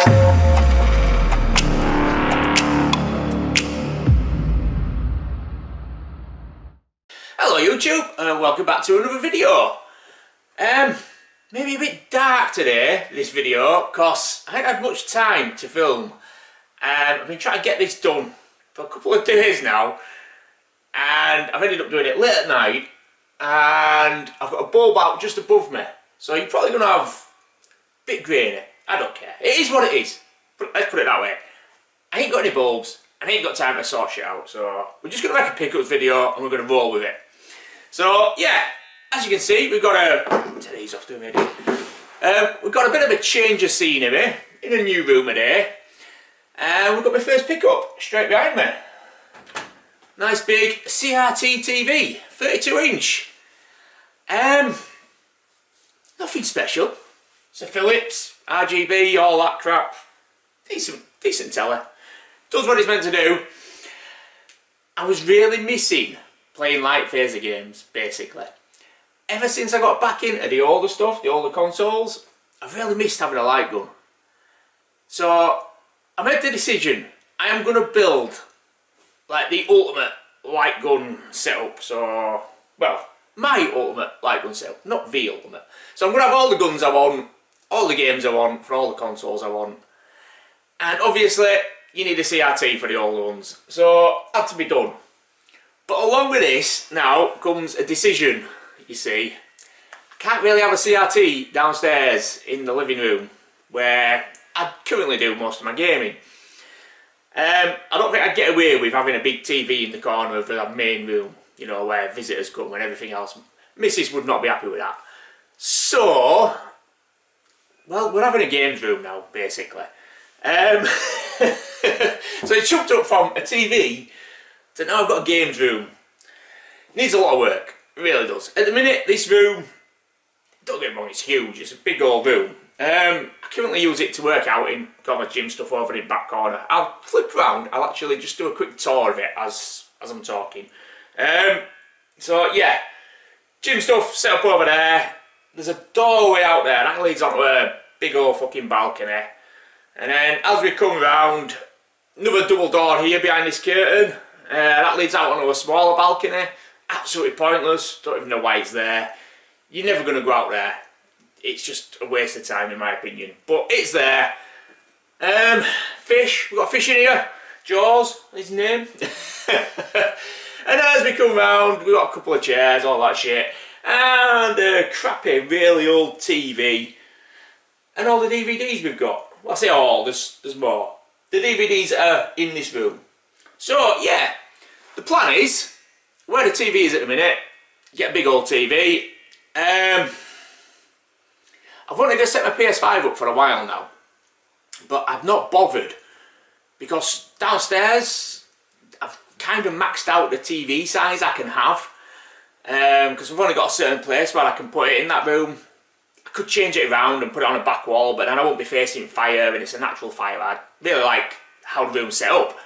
Hello YouTube, and welcome back to another video. Maybe a bit dark today, this video, because I haven't had much time to film. I've been trying to get this done for a couple of days now, and I've ended up doing it late at night, and I've got a bulb out just above me, so you're probably going to have a bit grainy. I don't care. It is what it is. Let's put it that way. I ain't got any bulbs, and I ain't got time to sort shit out, so we're just going to make a pickups video, and we're going to roll with it. So yeah, as you can see, we've got take these off to me. We've got a bit of a change of scenery in a new room today. And we've got my first pickup straight behind me. Nice big CRT TV, 32 inch. Nothing special. It's a Philips, RGB, all that crap. Decent telly. Does what it's meant to do. I was really missing playing light phaser games, basically. Ever since I got back into the older stuff, the older consoles, I've really missed having a light gun. So I made the decision, I am going to build like the ultimate light gun setup. So, well, my ultimate light gun setup, not the ultimate. So I'm going to have all the guns I want, all the games I want, for all the consoles I want. And obviously, you need a CRT for the older ones. So, had to be done. But along with this, now comes a decision, you see. I can't really have a CRT downstairs in the living room, where I currently do most of my gaming. I don't think I'd get away with having a big TV in the corner of the main room, you know, where visitors come and everything else. Missus would not be happy with that. So, well, we're having a games room now, basically. So it jumped up from a TV to now I've got a games room. Needs a lot of work, it really does. At the minute, this room, don't get me wrong, it's huge, it's a big old room. I currently use it to work out in, got my gym stuff over in the back corner. I'll flip round, I'll actually just do a quick tour of it as I'm talking. So yeah, gym stuff set up over there. There's a doorway out there, that leads onto a big old fucking balcony. And then as we come round, another double door here behind this curtain. That leads out onto a smaller balcony. Absolutely pointless, don't even know why it's there. You're never going to go out there. It's just a waste of time in my opinion. But it's there. Fish, we've got a fish in here. Jaws, his name. And as we come round, we've got a couple of chairs, all that shit. And a crappy, really old TV. And all the DVDs we've got. Well, I say all, there's more. The DVDs are in this room. So yeah, the plan is, where the TV is at the minute, get a big old TV. I've wanted to set my PS5 up for a while now, but I've not bothered because downstairs I've kind of maxed out the TV size I can have, because I've only got a certain place where I can put it in that room. I could change it around and put it on a back wall, but then I won't be facing fire and it's a natural fire. I really like how the room's set up.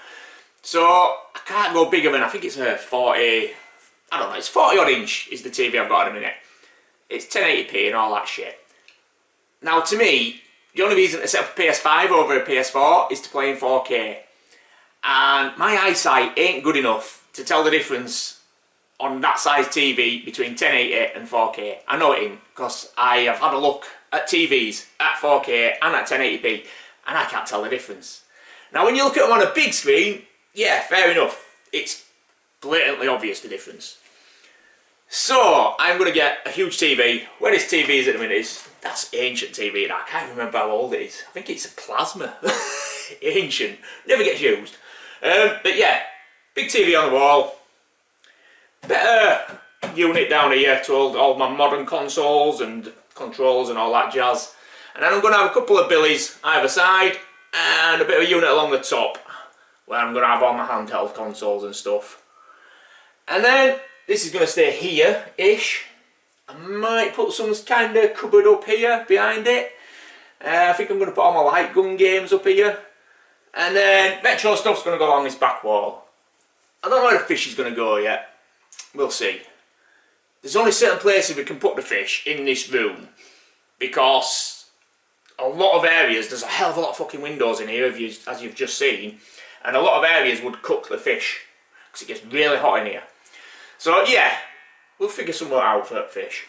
So I can't go bigger than, I think it's a 40, I don't know, it's 40 odd inch is the TV I've got at the minute. It's 1080p and all that shit. Now to me, the only reason to set up a PS5 over a PS4 is to play in 4K. And my eyesight ain't good enough to tell the difference on that size TV between 1080 and 4K. I know it ain't, because I have had a look at TVs at 4K and at 1080p, and I can't tell the difference. Now when you look at them on a big screen, yeah, fair enough. It's blatantly obvious the difference. So, I'm going to get a huge TV. Where this TV is at the minute that's ancient TV, and I can't remember how old it is. I think it's a plasma. Ancient. Never gets used. But yeah, big TV on the wall. Better unit down here to hold all my modern consoles and controls and all that jazz. And then I'm going to have a couple of billies either side, and a bit of a unit along the top, where I'm going to have all my handheld consoles and stuff. And then this is going to stay here-ish. I might put some kind of cupboard up here behind it. I think I'm going to put all my light gun games up here. And then Metro stuff's going to go along this back wall. I don't know where the fish is going to go yet. We'll see. There's only certain places we can put the fish in this room, because a lot of areas, there's a hell of a lot of fucking windows in here, as you've just seen, and a lot of areas would cook the fish, because it gets really hot in here. So yeah, we'll figure something out for fish.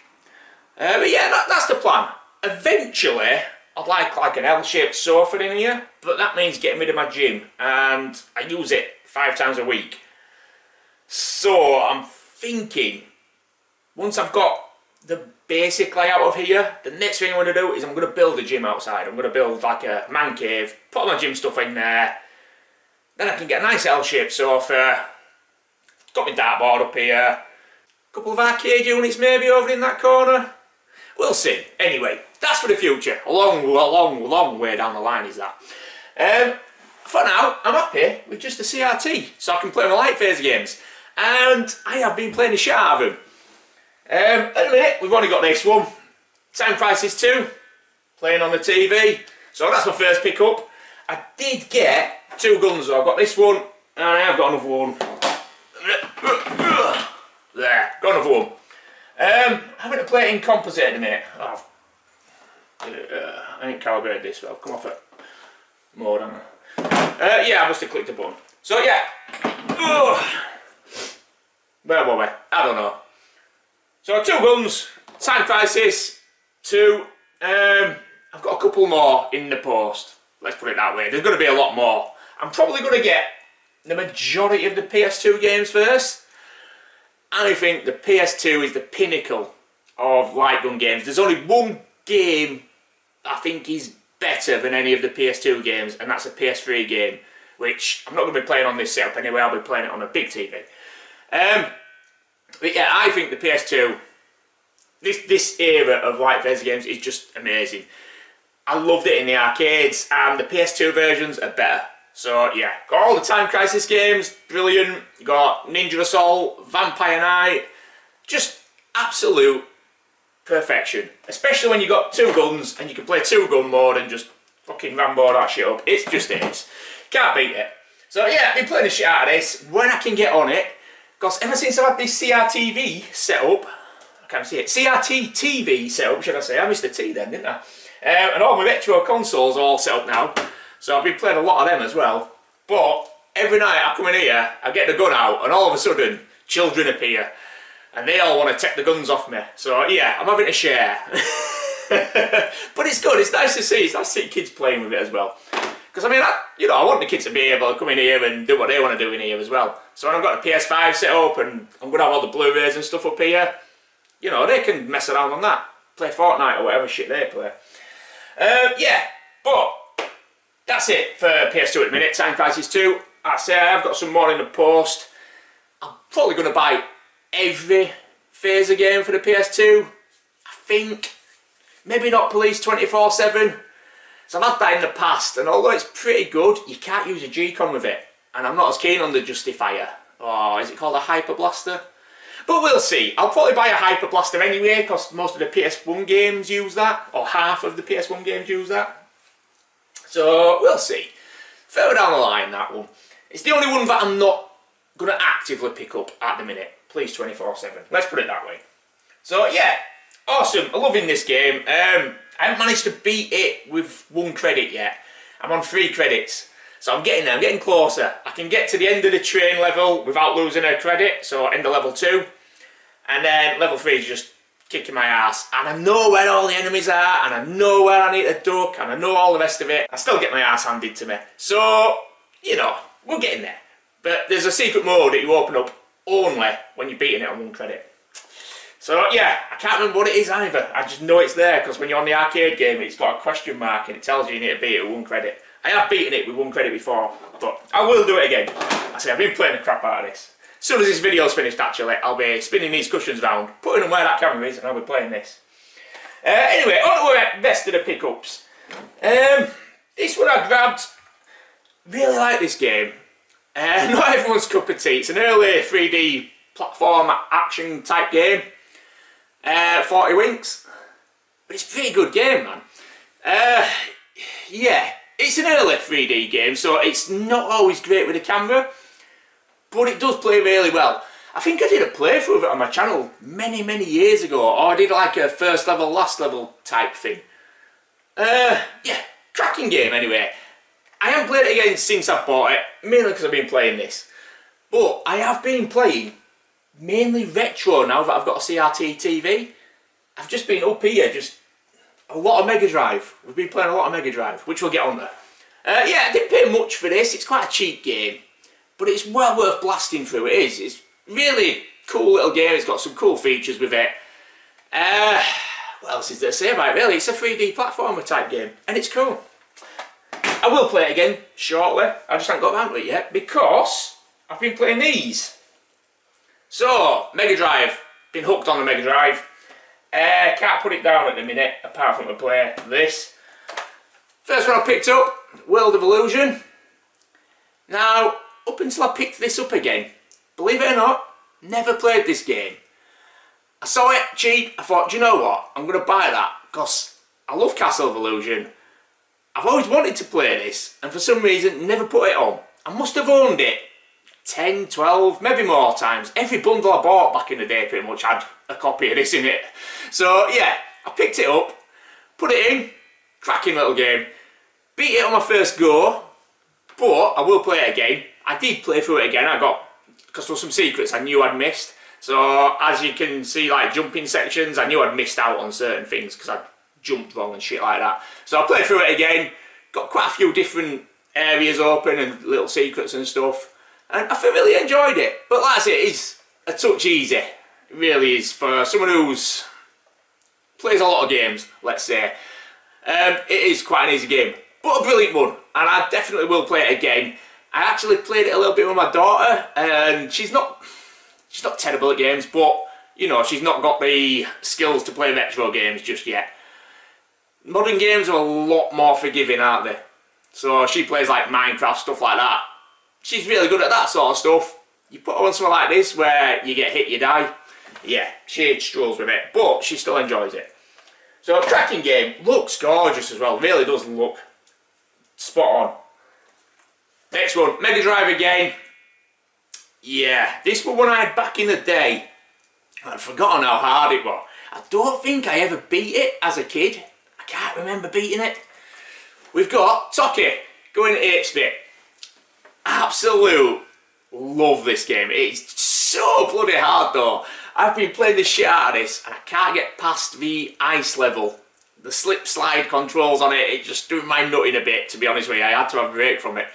But yeah, that's the plan. Eventually, I'd like an L-shaped sofa in here, but that means getting rid of my gym, and I use it 5 times a week. So I'm thinking, once I've got the basic layout of here, the next thing I'm going to do is I'm going to build a gym outside. I'm going to build like a man cave, put all my gym stuff in there, then I can get a nice L-shaped sofa, got my dartboard up here, a couple of arcade units maybe over in that corner. We'll see. Anyway, that's for the future. A long way down the line is that. For now, I'm happy with just the CRT, so I can play my light phase games. And I have been playing the shit out of them. At the minute, we've only got this one. Time Crisis 2, playing on the TV. So that's my first pickup. I did get 2 guns though. I've got this one, and I have got another one. There, got another one. I'm having to play it in composite at the minute. Oh, I ain't calibrated this, but I've come off it more than yeah, I must have clicked the button. So yeah. Where were we? I don't know. So 2 guns, Time Crisis 2. I've got a couple more in the post. Let's put it that way. There's going to be a lot more. I'm probably going to get the majority of the PS2 games first. I think the PS2 is the pinnacle of light gun games. There's only one game I think is better than any of the PS2 games, and that's a PS3 game, which I'm not going to be playing on this setup anyway. I'll be playing it on a big TV. But yeah, I think the PS2, this era of light phase games is just amazing. I loved it in the arcades, and the PS2 versions are better. So yeah, got all the Time Crisis games, brilliant. You got Ninja Assault, Vampire Knight, just absolute perfection. Especially when you got 2 guns and you can play 2 gun mode and just fucking Rambo that shit up. It's just is. Can't beat it. So yeah, I've been playing the shit out of this when I can get on it. Because ever since I've had this CRTV set up, I can't see it, CRT TV set up, should I say? I missed the T then, didn't I? And all my retro consoles are all set up now. So I've been playing a lot of them as well. But every night I come in here, I get the gun out, and all of a sudden, children appear. And they all want to take the guns off me. So yeah, I'm having to share. But it's good, it's nice to see. It's nice to see kids playing with it as well. Because I mean, I want the kids to be able to come in here and do what they want to do in here as well. So when I've got the PS5 set up and I'm going to have all the Blu-rays and stuff up here, you know, they can mess around on that. Play Fortnite or whatever shit they play. Yeah, but that's it for PS2 at the minute. Time Crisis 2. I say I've got some more in the post. I'm probably going to buy every phaser game for the PS2. I think. Maybe not Police 24/7. So I've had that in the past, and although it's pretty good, you can't use a G-Con with it. And I'm not as keen on the Justifier. Or is it called a Hyper Blaster? But we'll see. I'll probably buy a Hyper Blaster anyway, because most of the PS1 games use that. Or half of the PS1 games use that. So we'll see. Further down the line, that one. It's the only one that I'm not going to actively pick up at the minute. Police 24/7. Let's put it that way. So yeah, awesome. I'm loving this game. I haven't managed to beat it with 1 credit yet. I'm on 3 credits. So I'm getting there, I'm getting closer. I can get to the end of the train level without losing a credit, so end of level 2. And then level 3 is just kicking my ass. And I know where all the enemies are, and I know where I need to duck, and I know all the rest of it. I still get my ass handed to me. So, you know, we're getting there. But there's a secret mode that you open up only when you're beating it on 1 credit. So yeah, I can't remember what it is either. I just know it's there because when you're on the arcade game, it's got a question mark and it tells you need to beat it with 1 credit. I have beaten it with 1 credit before, but I will do it again. I say I've been playing the crap out of this. As soon as this video's finished, actually, I'll be spinning these cushions round, putting them where that camera is, and I'll be playing this. Anyway, on to the rest of the pickups. This one I grabbed. Really like this game. Not everyone's cup of tea. It's an early 3D platform action type game. 40 winks. But it's a pretty good game, man. Yeah, it's an early 3D game, so it's not always great with the camera, but it does play really well. I think I did a playthrough of it on my channel many years ago, or I did like a first level, last level type thing. Yeah, cracking game anyway. I haven't played it again since I bought it, mainly because I've been playing this. But I have been playing mainly retro now that I've got a CRT TV. I've just been up here, just a lot of Mega Drive. We've been playing a lot of Mega Drive, which we'll get on there. Yeah, I didn't pay much for this. It's quite a cheap game, but it's well worth blasting through. It is. It's really cool little game. It's got some cool features with it. What else is there to say about it, really? It's a 3D platformer type game, and it's cool. I will play it again shortly. I just haven't got around to it yet because I've been playing these. So, Mega Drive. Been hooked on the Mega Drive. Can't put it down at the minute, apart from to play this. First one I picked up, World of Illusion. Now, up until I picked this up again, believe it or not, never played this game. I saw it cheap, I thought, do you know what, I'm going to buy that, because I love Castle of Illusion. I've always wanted to play this, and for some reason, never put it on. I must have owned it 10, 12, maybe more times. Every bundle I bought back in the day pretty much had a copy of this in it. So yeah, I picked it up, put it in, cracking little game. Beat it on my first go, but I will play it again. I did play through it again, because there were some secrets I knew I'd missed. So as you can see, like jumping sections, I knew I'd missed out on certain things because I'd jumped wrong and shit like that. So I played through it again, got quite a few different areas open and little secrets and stuff. And I really enjoyed it. But like I say, it is a touch easy. It really is for someone who's plays a lot of games, let's say. It is quite an easy game, but a brilliant one. And I definitely will play it again. I actually played it a little bit with my daughter, and she's not terrible at games, but you know, she's not got the skills to play retro games just yet. Modern games are a lot more forgiving, aren't they? So she plays like Minecraft, stuff like that. She's really good at that sort of stuff. You put her on something like this where you get hit, you die. Yeah, she struggles with it, but she still enjoys it. So, cracking game. Looks gorgeous as well. Really does look spot on. Next one, Mega Drive again. Yeah, this was one I had back in the day. I'd forgotten how hard it was. I don't think I ever beat it as a kid. I can't remember beating it. We've got Toki going 8-bit. Absolute love this game. It's so bloody hard though. I've been playing the shit out of this and I can't get past the ice level. The slip slide controls on it, it's just doing my nutting a bit, to be honest with you. I had to have a break from it.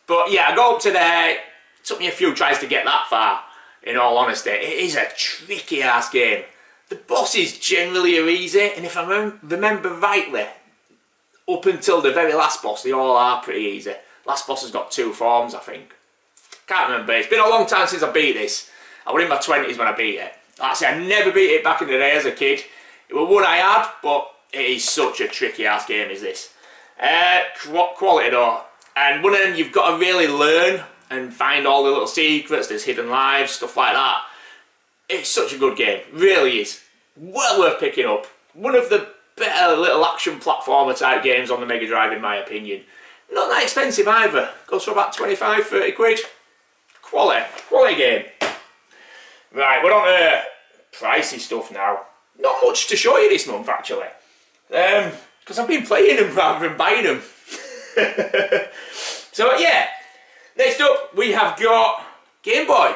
But yeah, I got up to there. It took me a few tries to get that far, in all honesty. It is a tricky ass game. The bosses generally are easy, and if I remember rightly, up until the very last boss, they all are pretty easy. Last boss has got 2 forms, I think. Can't remember. It's been a long time since I beat this. I was in my 20s when I beat it. Like I say, I never beat it back in the day as a kid. It was one I had, but it is such a tricky ass game as this. Quality though. And one of them you've got to really learn and find all the little secrets, there's hidden lives, stuff like that. It's such a good game. Really is. Well worth picking up. One of the better little action platformer type games on the Mega Drive in my opinion. Not that expensive either. Goes for about 25, 30 quid. Quality game. Right, we're on to pricey stuff now. Not much to show you this month actually. Because I've been playing them rather than buying them. So yeah, next up we have got Game Boy.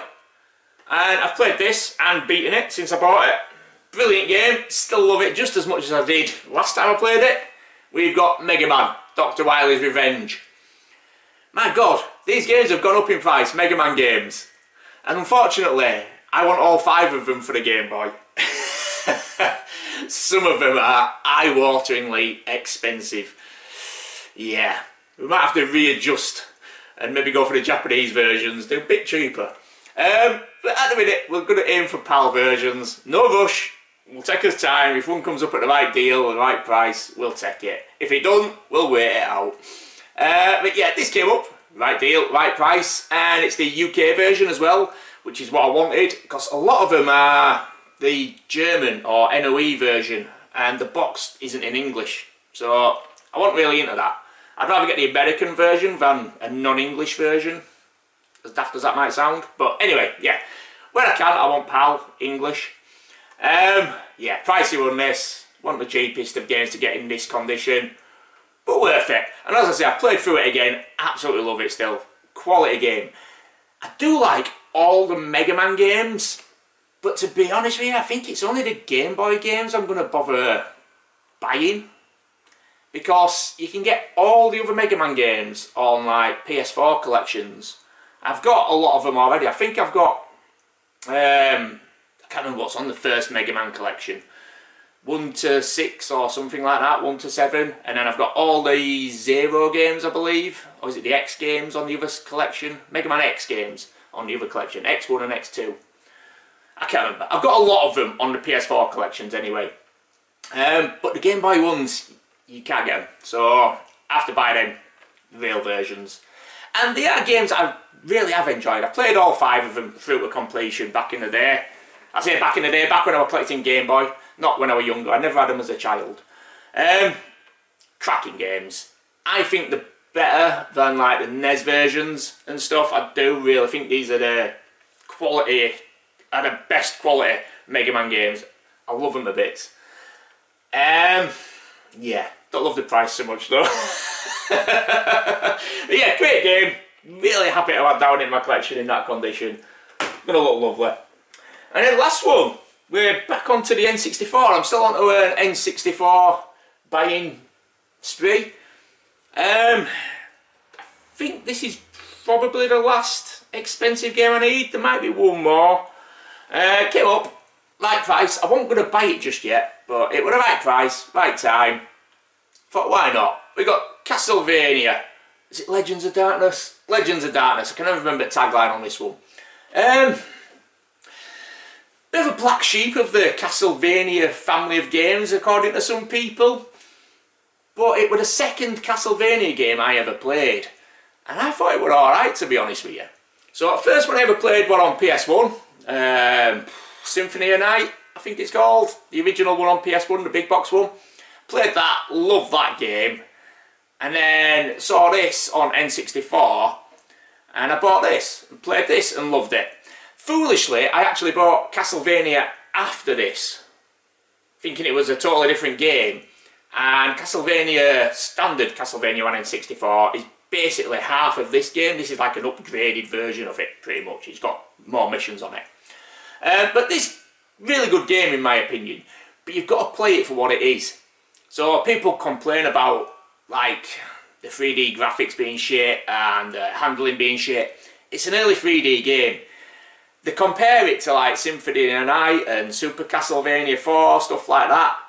And I've played this and beaten it since I bought it. Brilliant game, still love it just as much as I did last time I played it. We've got Mega Man, Dr. Wily's Revenge. My god, these games have gone up in price, Mega Man games. And unfortunately, I want all 5 of them for the Game Boy. Some of them are eye-wateringly expensive. Yeah, we might have to readjust and maybe go for the Japanese versions, they're a bit cheaper. But at the minute, we're going to aim for PAL versions. No rush, we'll take us time. If one comes up at the right deal, the right price, we'll take it. If it doesn't, we'll wait it out. But yeah, this came up, right deal, right price, and it's the UK version as well, which is what I wanted, because a lot of them are the German or NOE version, and the box isn't in English, so I wasn't really into that. I'd rather get the American version than a non-English version, as daft as that might sound. But anyway, yeah, where I can, I want PAL English. Yeah, pricey one this. one of the cheapest of games to get in this condition, but worth it. And as I say, I've played through it again, absolutely love it still. Quality game. I do like all the Mega Man games, but to be honest with you, I think it's only the Game Boy games I'm going to bother buying, because you can get all the other Mega Man games on like PS4 collections. I've got a lot of them already. I think I've got, I can't remember what's on the first Mega Man collection. 1 to 6 or something like that, 1 to 7. And then I've got all the Zero games, I believe. Or is it the X games on the other collection? Mega Man X games on the other collection. X1 and X2. I can't remember. I've got a lot of them on the PS4 collections anyway. But the Game Boy ones, you can't get them. So I have to buy them, real versions. And they are games I really have enjoyed. I played all 5 of them through to completion back in the day. I say back in the day, back when I was collecting Game Boy. Not when I was younger. I never had them as a child. Cracking games. I think they're better than like the NES versions and stuff. I do really think these are the quality, are the best quality Mega Man games. I love them a bit. Yeah, don't love the price so much though. But yeah, great game. Really happy to have down in my collection in that condition. Gonna look lovely. And then the last one, we're back onto the N64. I'm still onto an N64 buying spree. I think this is probably the last expensive game I need. There might be one more. Came up, right price. I wasn't going to buy it just yet, but it was the right price, right time. Thought, why not? We got Castlevania. Is it Legends of Darkness? Legends of Darkness. I can never remember the tagline on this one. Bit of a black sheep of the Castlevania family of games, according to some people. But it was the second Castlevania game I ever played. And I thought it was alright, to be honest with you. So the first one I ever played was on PS1. Symphony of Night, I think it's called. The original one on PS1, the big box one. Played that, loved that game. And then saw this on N64. And I bought this, and played this, and loved it. Foolishly, I actually bought Castlevania after this, thinking it was a totally different game. And Castlevania, standard Castlevania on N64 is basically half of this game. This is like an upgraded version of it, pretty much. It's got more missions on it. But this, really good game in my opinion. But you've got to play it for what it is. So people complain about, like, the 3D graphics being shit and handling being shit. It's an early 3D game. They compare it to like Symphony of the Night and Super Castlevania 4, stuff like that.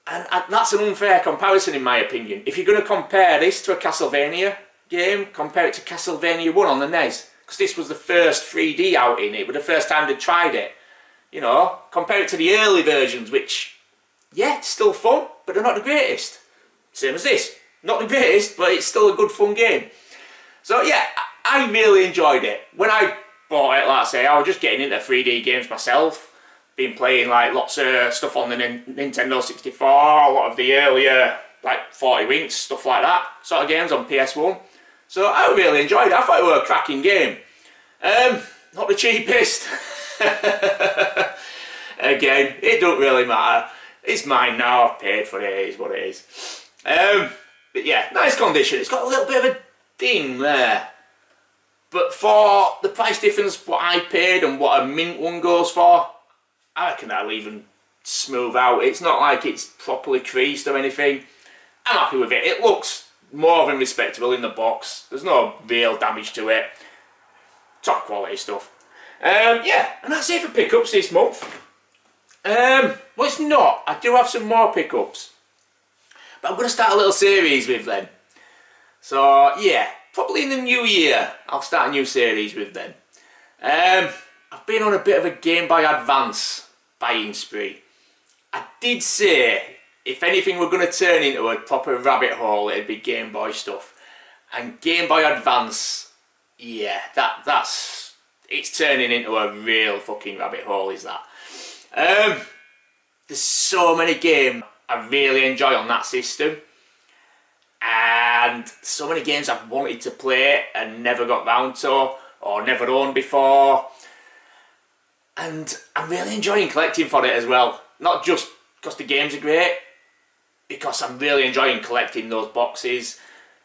And that's an unfair comparison in my opinion. If you're going to compare this to a Castlevania game, compare it to Castlevania 1 on the NES. Because this was the first 3D outing, it was the first time they tried it. You know, compare it to the early versions, which, yeah, it's still fun, but they're not the greatest. Same as this. Not the greatest, but it's still a good fun game. So yeah, I really enjoyed it. When I bought it, like I say, I was just getting into 3D games myself. Been playing like lots of stuff on the Nintendo 64, a lot of the earlier like 40 Winks, stuff like that, sort of games on PS1. So I really enjoyed it. I thought it was a cracking game. Not the cheapest. Again, it don't really matter. It's mine now, I've paid for it, it is what it is. But yeah, nice condition. It's got a little bit of a ding there. But for the price difference, what I paid and what a mint one goes for, I reckon that'll even smooth out. It's not like it's properly creased or anything. I'm happy with it. It looks more than respectable in the box. There's no real damage to it. Top quality stuff. Yeah, and that's it for pickups this month. Well, it's not. I do have some more pickups. But I'm going to start a little series with them. So, yeah, probably in the new year, I'll start a new series with them. I've been on a bit of a Game Boy Advance buying spree. I did say, if anything were going to turn into a proper rabbit hole, it'd be Game Boy stuff. And Game Boy Advance, yeah, it's turning into a real fucking rabbit hole, is that. There's so many games I really enjoy on that system. And so many games I've wanted to play and never got round to, or never owned before. And I'm really enjoying collecting for it as well. Not just because the games are great, because I'm really enjoying collecting those boxes,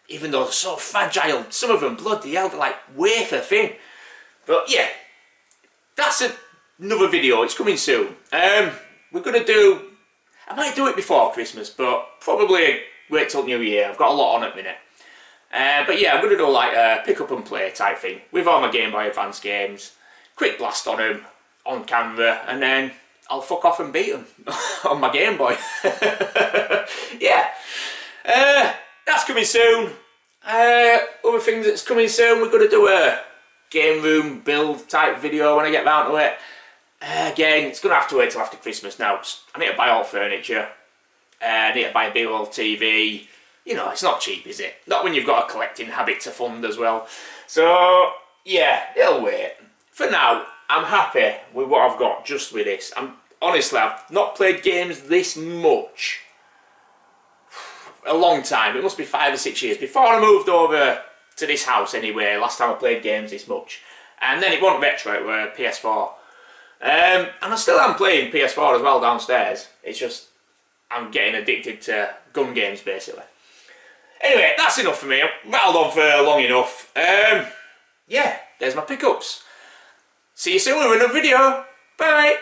even though they're so fragile. Some of them, bloody hell, they're like wafer thin. But yeah, that's another video. It's coming soon. We're going to do, I might do it before Christmas, but probably wait till New Year. I've got a lot on at the minute. But yeah, I'm going to do like a pick up and play type thing with all my Game Boy Advance games. Quick blast on them, on camera, and then I'll fuck off and beat them on my Game Boy. Yeah, that's coming soon. Other things that's coming soon, we're going to do a game room build type video when I get round to it. Again, it's going to have to wait till after Christmas now. I need to buy all furniture. I need to buy a big old TV. You know, it's not cheap, is it? Not when you've got a collecting habit to fund as well. So, yeah, it'll wait. For now, I'm happy with what I've got just with this. Honestly, I've not played games this much a long time. It must be 5 or 6 years. Before I moved over to this house anyway, last time I played games this much. And then it wasn't retro, it were PS4. And I still am playing PS4 as well downstairs. It's just, I'm getting addicted to gun games basically. Anyway, that's enough for me. I've rattled on for long enough. Yeah, there's my pickups. See you soon with another video. Bye!